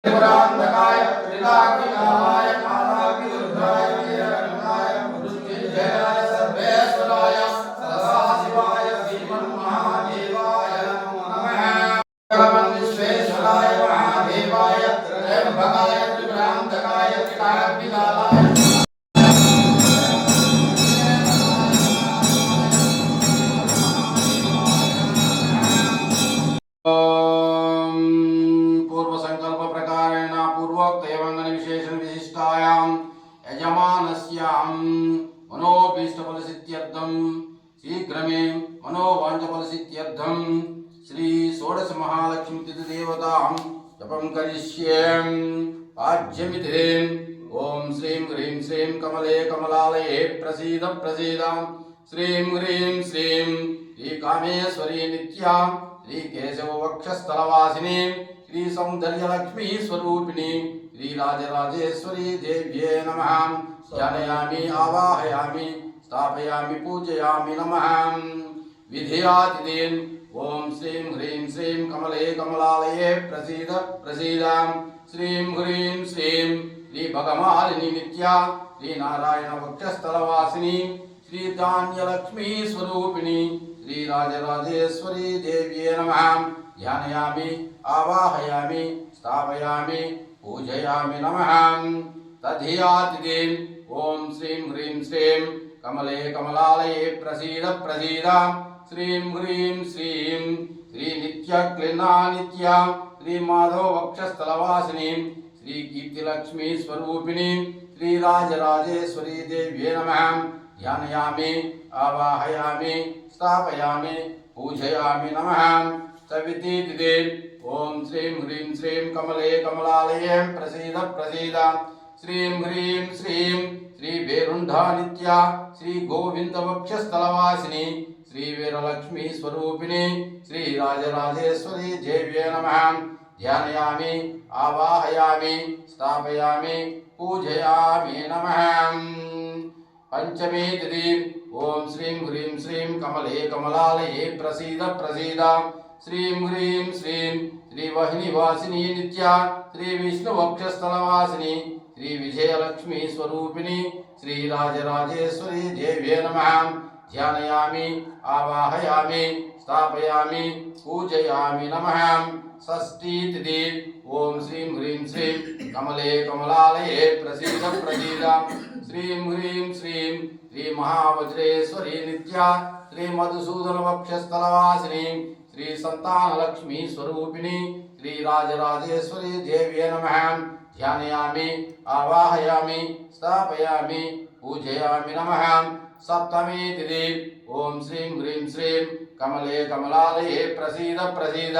पुरांधकाय त्रिलाकिकाय कालाग्निरुद्राय वीरगणाय मृत्युंजयाय सर्वेश्वराय सदाशिवाय श्रीमन्महादेवाय नमो नमः। विश्वेश्वराय महादेवाय त्र्यंबकाय त्रिपुरांधकाय त्रिकाग्निकालाय पूर्व संकल्प प्रकारेण पूर्वोक्त एवं विशेषण विशिष्टायां यजमानस्यां मनोभीष्टफलसिद्ध्यर्थं शीघ्रमे मनोवाञ्छफलसिद्ध्यर्थं श्री षोडश महालक्ष्मी तिथिदेवतां जपं करिष्ये। पाज्यमिति ओम श्रीं ह्रीं श्रीं कमले कमलालये प्रसीद प्रसीद श्रीं ह्रीं श्रीं श्री कामेश्वरी नित्या श्री केशव वक्षस्थलवासिनी श्री सौंदर्यलक्ष्मी स्वरूपिणी श्री राजराजेश्वरी देव्ये नमः। ध्यानयामि आवाहयामि स्थापयामि पूजयामि नमः। विधियातिदेन ओम श्रीं ह्रीं श्रीं कमले कमलालये प्रसीद प्रसीद श्रीं ह्रीं श्रीं श्री भगमालिनी नित्या श्री नारायण वक्षस्थलवासिनी श्री धान्यलक्ष्मी स्वरूपिणी श्री राजराजेश्वरी देव्ये नमः। ध्यानयामि आवाहयामि स्थापयामि पूजयामि नमः। तद्धियातिदेन ओम श्रीं ह्रीं श्रीं कमले कमलालये प्रसीद प्रसीद श्रीं ह्रीं श्रीं श्री नित्यक्लिन्ना नित्या श्री माधव वक्षस्थलवासिनी श्री कीर्तिलक्ष्मी स्वरूपिणी श्री राजराजेश्वरी देव्ये नमः। ध्यानयामि आवाहयामि स्थापयामि पूजयामि नमः। सवितिदिदे ओम श्रीं ह्रीं श्रीं कमले कमलालये प्रसीद प्रसीद श्रीं ह्रीं श्रीं श्री वेरुंढा नित्या श्री गोविंद वक्षस्थलवासिनी श्री वीरलक्ष्मी स्वरूपिणी श्री राजराजेश्वरी देव्ये नमः। ध्यानयामि आवाहयामि स्थापयामि पूजयामि नमः। पंचमी तिथि ओम श्रीं ह्रीं श्रीं कमले कमलालये प्रसीद प्रसीद श्रीं ह्रीं श्रीं श्री वाहिनीवासिनी नित्या श्री विष्णु वक्षस्थलवासिनी श्री विजयलक्ष्मी स्वरूपिणी श्री राजराजेश्वरी देव्ये नमः। ध्यानयामि आवाहयामि स्थापयामि पूजयामि नमः। षष्ठी तिथि ओम श्रीं ह्रीं श्रीं कमले कमलालये प्रसीद प्रसीद श्रीं ह्रीं श्रीं श्री महावज्रेश्वरी नित्या श्री मधुसूदन वक्षस्थलवासिनी श्री संतानलक्ष्मी स्वरूपिणी श्री राजराजेश्वरी देव्ये नमः। ध्यानयामि आवाहयामि स्थापयामि पूजयामि नमः। सप्तमी तिथि ओम श्रीं ह्रीं श्रीं कमले कमलालये प्रसीद प्रसीद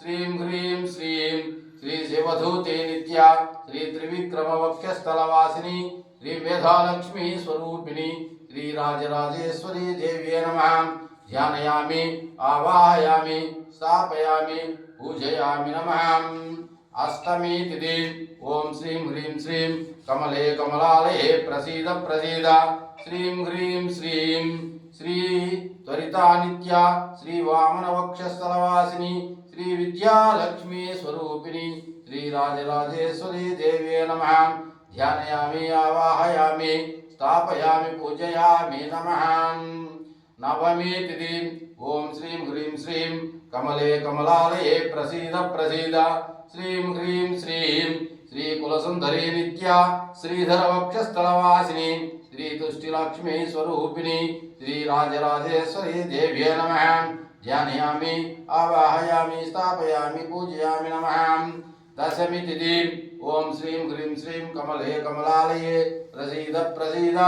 श्रीं ह्रीं श्रीं श्री शिवधूते नित्या श्री त्रिविक्रम वक्षस्थलवासिनी श्री मेधालक्ष्मी स्वरूपिणी श्री राजराजेश्वरी देव्ये नमः। ध्यानयामि आवाहयामि स्थापयामि पूजयामि नमः। अष्टमी तिथि ओम श्रीं ह्रीं श्रीं कमले कमलालये प्रसीद प्रसीद श्रीं ह्रीं श्रीं श्री त्वरिता नित्या श्री वामन वक्षस्थलवासिनी श्री विद्यालक्ष्मी स्वरूपिणी श्री राजराजेश्वरी देव्ये नमः। ध्यानयामि आवाहयामि स्थापयामि पूजयामि नमः। नवमी तिथि ओम श्रीं ह्रीं श्रीं कमले कमलालये प्रसीद प्रसीद श्रीं ह्रीं श्रीं श्री कुलसुंदरी नित्या श्रीधर वक्षस्थलवासिनी श्री तुष्टिलक्ष्मी स्वरूपिणी श्री राजराजेश्वरी देव्ये नमः। ध्यानयामि आवाहयामि स्थापयामि पूजयामि नमः। दशमी तिथि ओम श्रीं ह्रीं श्रीं कमले कमलालये प्रसीद प्रसीद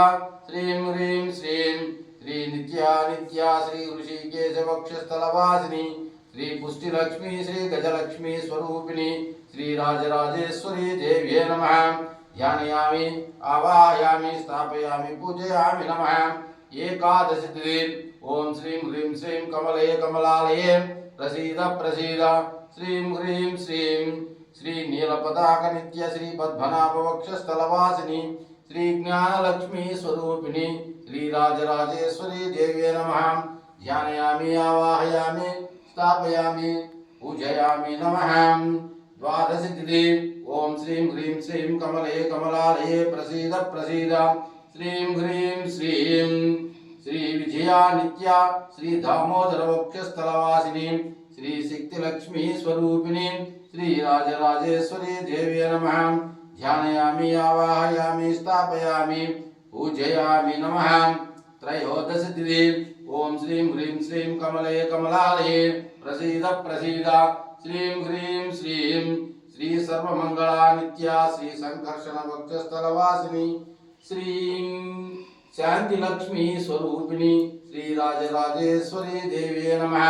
श्रीं ह्रीं श्रीं श्री नित्या नित्या श्री ऋषिकेश वक्षस्थलवासिनी श्री पुष्टिलक्ष्मी श्री गजलक्ष्मी स्वरूपिणी श्री राजराजेश्वरी देव्ये नमः। ध्यानयामि आवाहयामि स्थापयामि पूजयामि नमः। एकादशी तिथि ओम श्रीं ह्रीं श्रीं कमले कमलालये प्रसीद प्रसीद श्रीं ह्रीं श्रीं श्री नीलपताक नित्य श्री पद्मनाभ वक्षस्थलवासिनी श्री ज्ञानलक्ष्मी स्वरूपिणी श्री राजराजेश्वरी देव्यै नमः। ध्यानयामि आवाहयामि स्थापयामि पूजयामि नमः। द्वादश तिथि ओम श्रीं ह्रीं श्रीं कमले कमलालये प्रसीद प्रसीद श्रीं ह्रीं श्रीं श्री विजया नित्या श्री दामोदर वक्षस्थलवासिनी श्री शक्तिलक्ष्मी स्वरूपिणी श्री राजराजेश्वरी देव्यै नमः। ध्यानयामि आवाहयामि स्थापयामि पूजयामि नमः। त्रयोदश तिथि ओम श्रीं ह्रीं श्रीं कमले कमलालये प्रसीद प्रसीद श्रीं ह्रीं श्रीं श्री सर्वमंगला नित्या श्री संकर्षण वक्षस्थलवासिनी श्रीं शांति लक्ष्मी स्वरूपिणी श्री राजराजेश्वरी देव्यै नमः।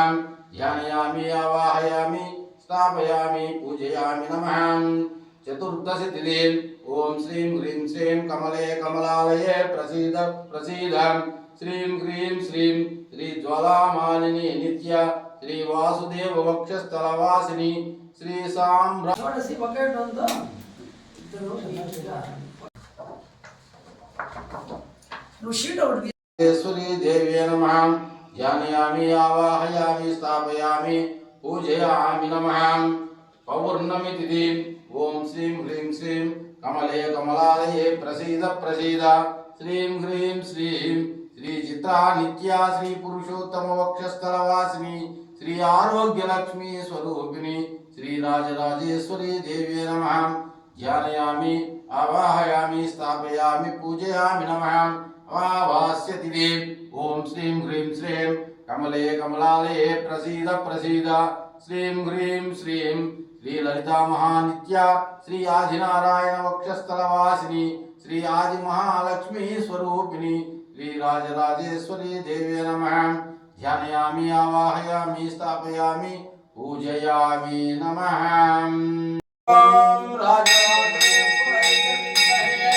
ध्यानयामि आवाहयामि स्थापयामि पूजयामि नमः। चतुर्दश तिथि ओम श्रीं ह्रीं श्रीं कमले कमलालये प्रसीद प्रसीद श्रीं ह्रीं श्रीं श्री ज्वालामालिनी नित्या श्री वासुदेव वक्षस्थलवासिनी श्री साम्रा ईश्वरी देव्यै नमः। ध्यानयामि आवाहयामि स्थापयामि पूजयामि नमः। पौर्णमी तिथि ओम श्रीं ह्रीं श्रीं कमले कमलालये प्रसीद प्रसीद श्रीं ह्रीं श्रीं श्री चित्रा नित्या श्री पुरुषोत्तम वक्षस्थलवासिनी श्री आरोग्य लक्ष्मी स्वरूपिणी श्री राजराजेश्वरी देव्यै नमः। ध्यानयामि आवाहयामि स्थापयामि पूजयामि नमः। अमावास्य तिथि ओम श्रीं ह्रीं श्रीं कमले कमलालये प्रसीद प्रसीद श्रीं ह्रीं श्रीं श्री ललिता महानित्या श्री आदिनारायण वक्षस्थलवासिनी श्री आदि महालक्ष्मी स्वरूपिणी श्री राजराजेश्वरी देव्यै नमः। ध्यानयामि आवाहयामि स्थापयामि पूजयामि नमः। ओम राजराजेश्वराय विद्महे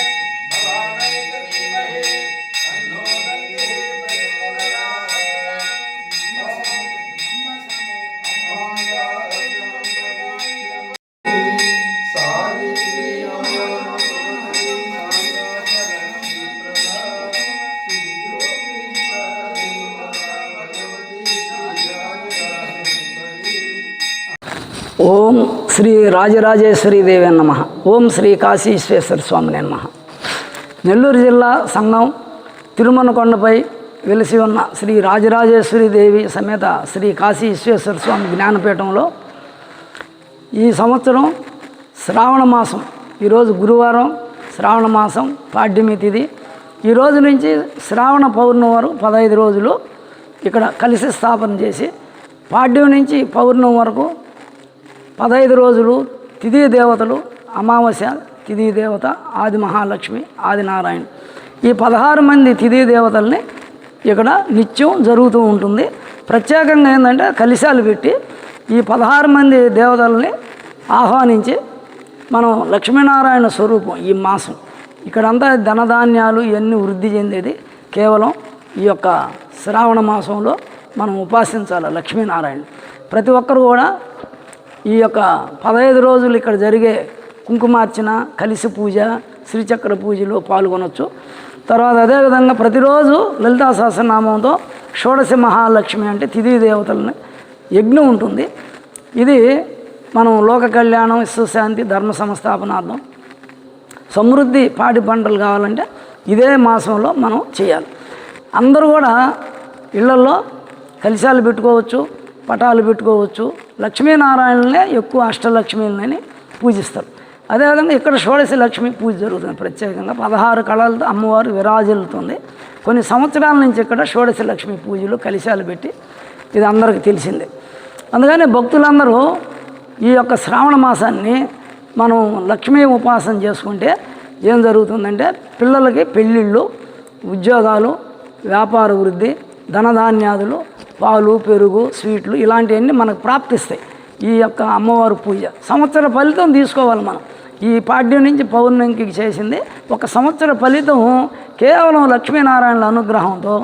भवाय धीमहि तन्नो दन्तिः प्रचोदयात्। ఓం శ్రీ రాజరాజేశ్వరి దేవి నమః. ఓం శ్రీ కాశీ విశ్వేశ్వర స్వామి నమః. నెల్లూరు జిల్లా సంగం తిరుమలకొండపై వెలిసి ఉన్న శ్రీ రాజరాజేశ్వరి దేవి సమేత శ్రీ కాశీ విశ్వేశ్వర స్వామి జ్ఞానపీఠంలో ఈ సంవత్సరం శ్రావణ మాసం, ఈరోజు గురువారం శ్రావణ మాసం పాడ్యమి తిథి. ఈరోజు నుంచి శ్రావణ పౌర్ణమి వరకు 15 రోజులు ఇక్కడ కలిసి స్థాపన చేసి పాడ్యం నుంచి పౌర్ణమి వరకు 15 రోజులు తిథి దేవతలు, అమావాస్య తిథి దేవత ఆది మహాలక్ష్మి ఆదినారాయణ, ఈ 16 మంది తిథి దేవతల్ని ఇక్కడ నిత్యం జరుగుతూ ఉంటుంది. ప్రత్యేకంగా ఏంటంటే కలశాలు పెట్టి ఈ 16 మంది దేవతల్ని ఆహ్వానించి మనం లక్ష్మీనారాయణ స్వరూపం ఈ మాసం ఇక్కడంతా ధనధాన్యాలు ఇవన్నీ వృద్ధి చెందేది కేవలం ఈ యొక్క శ్రావణ మాసంలో మనం ఉపాసించాలి లక్ష్మీనారాయణ. ప్రతి ఒక్కరు కూడా ఈ యొక్క 15 రోజులు ఇక్కడ జరిగే కుంకుమార్చన, కలిసి పూజ, శ్రీచక్ర పూజలో పాల్గొనవచ్చు. తర్వాత అదేవిధంగా ప్రతిరోజు లలితా సహస్రనామంతో షోడశ మహాలక్ష్మి అంటే తిథి దేవతలని యజ్ఞం ఉంటుంది. ఇది మనం లోక కళ్యాణం, విశ్వశాంతి, ధర్మ సంస్థాపనార్థం, సమృద్ధి పాడి పంటలు కావాలంటే ఇదే మాసంలో మనం చేయాలి. అందరూ కూడా ఇళ్లలో కలశాలు పెట్టుకోవచ్చు, పటాలు పెట్టుకోవచ్చు. లక్ష్మీనారాయణనే ఎక్కువ అష్టలక్ష్మిలని పూజిస్తారు. అదేవిధంగా ఇక్కడ షోడశ లక్ష్మి పూజ జరుగుతుంది. ప్రత్యేకంగా 16 కళలతో అమ్మవారు విరాజిల్లుతుంది. కొన్ని సంవత్సరాల నుంచి ఇక్కడ షోడశ లక్ష్మి పూజలు కలశాలు పెట్టి ఇది అందరికీ తెలిసిందే. అందుకని భక్తులందరూ ఈ యొక్క శ్రావణ మాసాన్ని మనం లక్ష్మీ ఉపాసన చేసుకుంటే ఏం జరుగుతుందంటే పిల్లలకి పెళ్ళిళ్ళు, ఉద్యోగాలు, వ్యాపార వృద్ధి, ధనధాన్యాదులు, పాలు, పెరుగు, స్వీట్లు ఇలాంటివన్నీ మనకు ప్రాప్తిస్తాయి. ఈ యొక్క అమ్మవారి పూజ సంవత్సర ఫలితం తీసుకోవాలి మనం. ఈ పాడ్యం నుంచి పౌర్ణమికి చేసింది ఒక సంవత్సర ఫలితం కేవలం లక్ష్మీనారాయణల అనుగ్రహంతో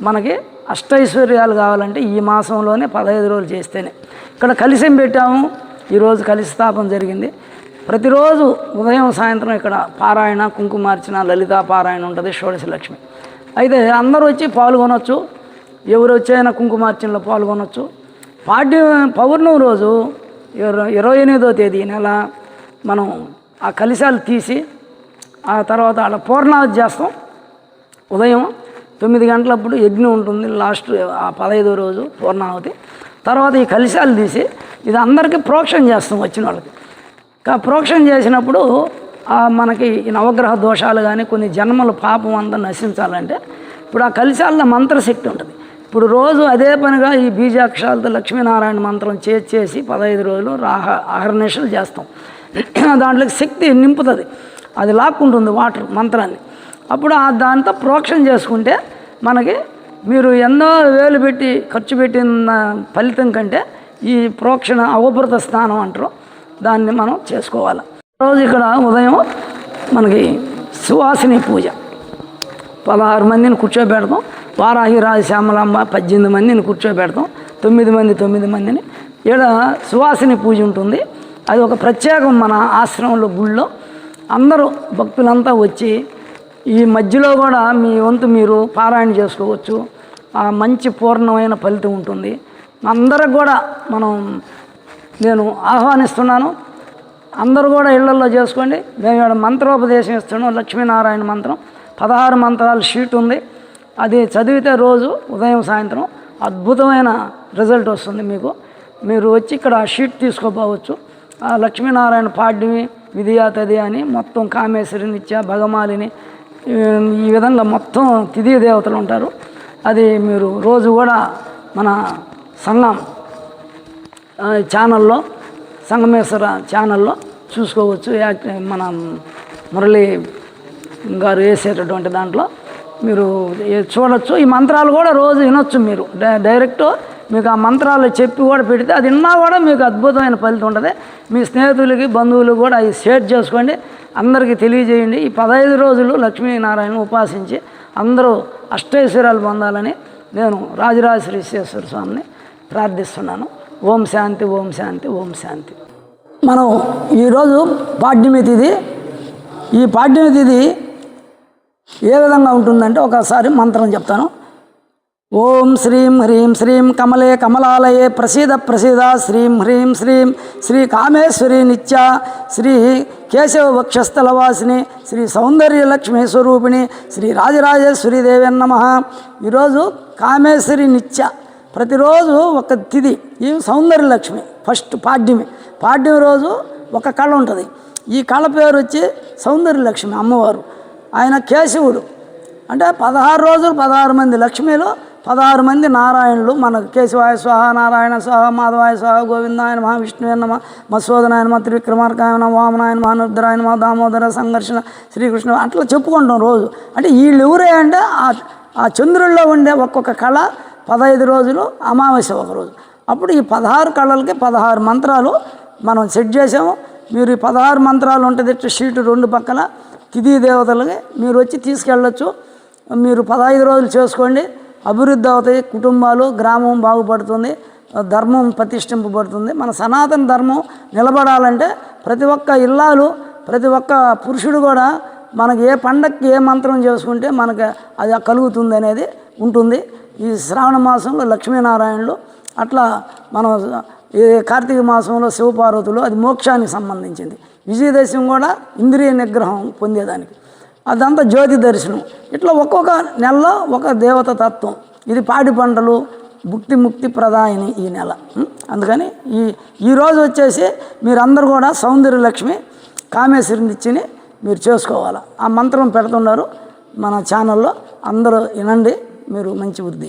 మనకి అష్టైశ్వర్యాలు కావాలంటే ఈ మాసంలోనే 15 రోజులు చేస్తేనే. ఇక్కడ కలిసం పెట్టాము, ఈరోజు కలిసి స్థాపన జరిగింది. ప్రతిరోజు ఉదయం సాయంత్రం ఇక్కడ పారాయణ, కుంకుమార్చన, లలితా పారాయణ ఉంటుంది, షోడశ లక్ష్మి. అయితే అందరూ వచ్చి పాల్గొనవచ్చు, ఎవరు వచ్చైనా కుంకుమార్చనలో పాల్గొనవచ్చు. పౌర్ణమి రోజు 28వ తేదీ నెల మనం ఆ కలశాలు తీసి ఆ తర్వాత అలా పూర్ణావతి చేస్తాం. ఉదయం 9 గంటలప్పుడు యజ్ఞం ఉంటుంది, లాస్ట్ ఆ 15వ రోజు పూర్ణావతి. తర్వాత ఈ కలశాలు తీసి ఇది అందరికీ ప్రోక్షణ చేస్తాం వచ్చిన వాళ్ళకి. ప్రోక్షణ చేసినప్పుడు మనకి ఈ నవగ్రహ దోషాలు కానీ కొన్ని జన్మల పాపం అంతా నశించాలంటే ఇప్పుడు ఆ కలశాల మంత్రశక్తి ఉంటుంది. ఇప్పుడు రోజు అదే పనిగా ఈ బీజాక్షరాలతో లక్ష్మీనారాయణ మంత్రం చేసి 15 రోజులు అహర్నిశలు చేస్తాం. దాంట్లోకి శక్తి నింపుతుంది, అది లాక్కుంటుంది వాటర్ మంత్రాన్ని. అప్పుడు దాంతో ప్రోక్షణ చేసుకుంటే మనకి మీరు ఎన్నో వేలు పెట్టి ఖర్చు పెట్టిన ఫలితం కంటే ఈ ప్రోక్షణ అవభృత స్నానం అంటారు, దాన్ని మనం చేసుకోవాలి. రోజు ఇక్కడ ఉదయం మనకి సువాసిని పూజ 16 మందిని కూర్చోబెడతాం. వారాహి రాజ శ్యామలాంబ 18 మందిని కూర్చోబెడతాం. 9 మందిని ఇక్కడ సువాసిని పూజ ఉంటుంది. అది ఒక ప్రత్యేకం మన ఆశ్రమంలో గుళ్ళో. అందరూ భక్తులంతా వచ్చి ఈ మధ్యలో కూడా మీ వంతు మీరు పారాయణ చేసుకోవచ్చు. ఆ మంచి పూర్ణమైన ఫలితం ఉంటుంది. అందరికి కూడా నేను ఆహ్వానిస్తున్నాను, అందరూ కూడా ఇళ్లలో చేసుకోండి. మేము ఇక్కడ మంత్రోపదేశం ఇస్తున్నాం, లక్ష్మీనారాయణ మంత్రం 16 మంత్రాల షీట్ ఉంది. అది చదివితే రోజు ఉదయం సాయంత్రం అద్భుతమైన రిజల్ట్ వస్తుంది మీకు. మీరు వచ్చి ఇక్కడ ఆ షీట్ తీసుకోపోవచ్చు. ఆ లక్ష్మీనారాయణ పాడ్యమి, విధియా తదియా అని మొత్తం కామేశ్వరి, నిత్య, భగమాలిని ఈ విధంగా మొత్తం తిథి దేవతలు ఉంటారు. అది మీరు రోజు కూడా మన సంఘం ఛానల్లో, సంగమేశ్వర ఛానల్లో చూసుకోవచ్చు. మన మురళి గారు వేసేటటువంటి దాంట్లో మీరు చూడవచ్చు. ఈ మంత్రాలు కూడా రోజు వినొచ్చు. మీరు డైరెక్ట్ మీకు ఆ మంత్రాలు చెప్పి కూడా పెడితే అది విన్నా కూడా మీకు అద్భుతమైన ఫలితం ఉంటుంది. మీ స్నేహితులకి, బంధువులకు కూడా అది షేర్ చేసుకోండి, అందరికీ తెలియజేయండి. ఈ 15 రోజులు లక్ష్మీనారాయణ ఉపాసించి అందరూ అష్టైశ్వర్యాలు పొందాలని నేను రాజరాజేశ్వరి విశ్వేశ్వర స్వామిని ప్రార్థిస్తున్నాను. ఓం శాంతి, ఓం శాంతి, ఓం శాంతి. మనం ఈరోజు పాడ్యమి తిథి. ఈ పాడ్యమి తిథి ఏ విధంగా ఉంటుందంటే ఒకసారి మంత్రం చెప్తాను. ఓం శ్రీం హ్రీం శ్రీం కమలే కమలాలయే ప్రసీద శ్రీం హ్రీం శ్రీం శ్రీ కామేశ్వరి నిత్య శ్రీ కేశవ వక్షస్థలవాసిని శ్రీ సౌందర్యలక్ష్మి స్వరూపిణి శ్రీ రాజరాజేశ్వరి దేవి నమః. ఈరోజు కామేశ్వరి నిత్య, ప్రతిరోజు ఒక తిథి. ఈ సౌందర్యలక్ష్మి ఫస్ట్ పాడ్యమి రోజు ఒక కళ ఉంటుంది. ఈ కళ పేరు వచ్చి సౌందర్యలక్ష్మి అమ్మవారు. ఆయన కేశవుడు అంటే 16 రోజులు 16 మంది లక్ష్మీలు, 16 మంది నారాయణులు. మనకు కేశవాయ స్వాహ, నారాయణ స్వాహ, మాధవాయ స్వాహ, గోవిందాయ నమః, విష్ణువే నమః, మత్స్యోదనాయ నమః, త్రివిక్రమార్కాయ నమః, వామనాయ నమః, అనురుద్రాయ నమః, దామోదర, సంఘర్షణ, శ్రీకృష్ణ అట్లా చెప్పుకుంటాం రోజు. అంటే వీళ్ళు ఎవరే అంటే ఆ చంద్రుల్లో ఉండే ఒక్కొక్క కళ 15 రోజులు, అమావాస్య ఒక రోజు. అప్పుడు ఈ 16 కళలకి 16 మంత్రాలు మనం సెట్ చేసాము. మీరు ఈ 16 మంత్రాలు ఉంటుంది షీటు 2 పక్కల తిథి దేవతలకి మీరు వచ్చి తీసుకెళ్ళచ్చు. మీరు 15 రోజులు చేసుకోండి. అభివృద్ధి అవుతాయి, కుటుంబాలు, గ్రామం బాగుపడుతుంది, ధర్మం ప్రతిష్ఠింపబడుతుంది. మన సనాతన ధర్మం నిలబడాలంటే ప్రతి ఒక్క ఇల్లాలు, ప్రతి ఒక్క పురుషుడు కూడా మనకి ఏ పండక్కి ఏ మంత్రం చేసుకుంటే మనకు అది కలుగుతుంది అనేది ఉంటుంది. ఈ శ్రావణ మాసంలో లక్ష్మీనారాయణులు, అట్లా మనం ఈ కార్తీక మాసంలో శివపార్వతులు, అది మోక్షానికి సంబంధించింది. విజయదశమి కూడా ఇంద్రియ నిగ్రహం పొందేదానికి, అదంతా జ్యోతి దర్శనం. ఇట్లా ఒక్కొక్క నెలలో ఒక దేవత తత్వం. ఇది పాడి పంటలు ముక్తి ప్రదాయిని ఈ నెల. అందుకని ఈరోజు వచ్చేసి మీరందరూ కూడా సౌందర్యలక్ష్మి కామేశ్వరి నిత్యని మీరు చేసుకోవాలి. ఆ మంత్రం పెడుతున్నారు మన ఛానల్లో, అందరూ వినండి, మీరు మంచి వృద్ధి.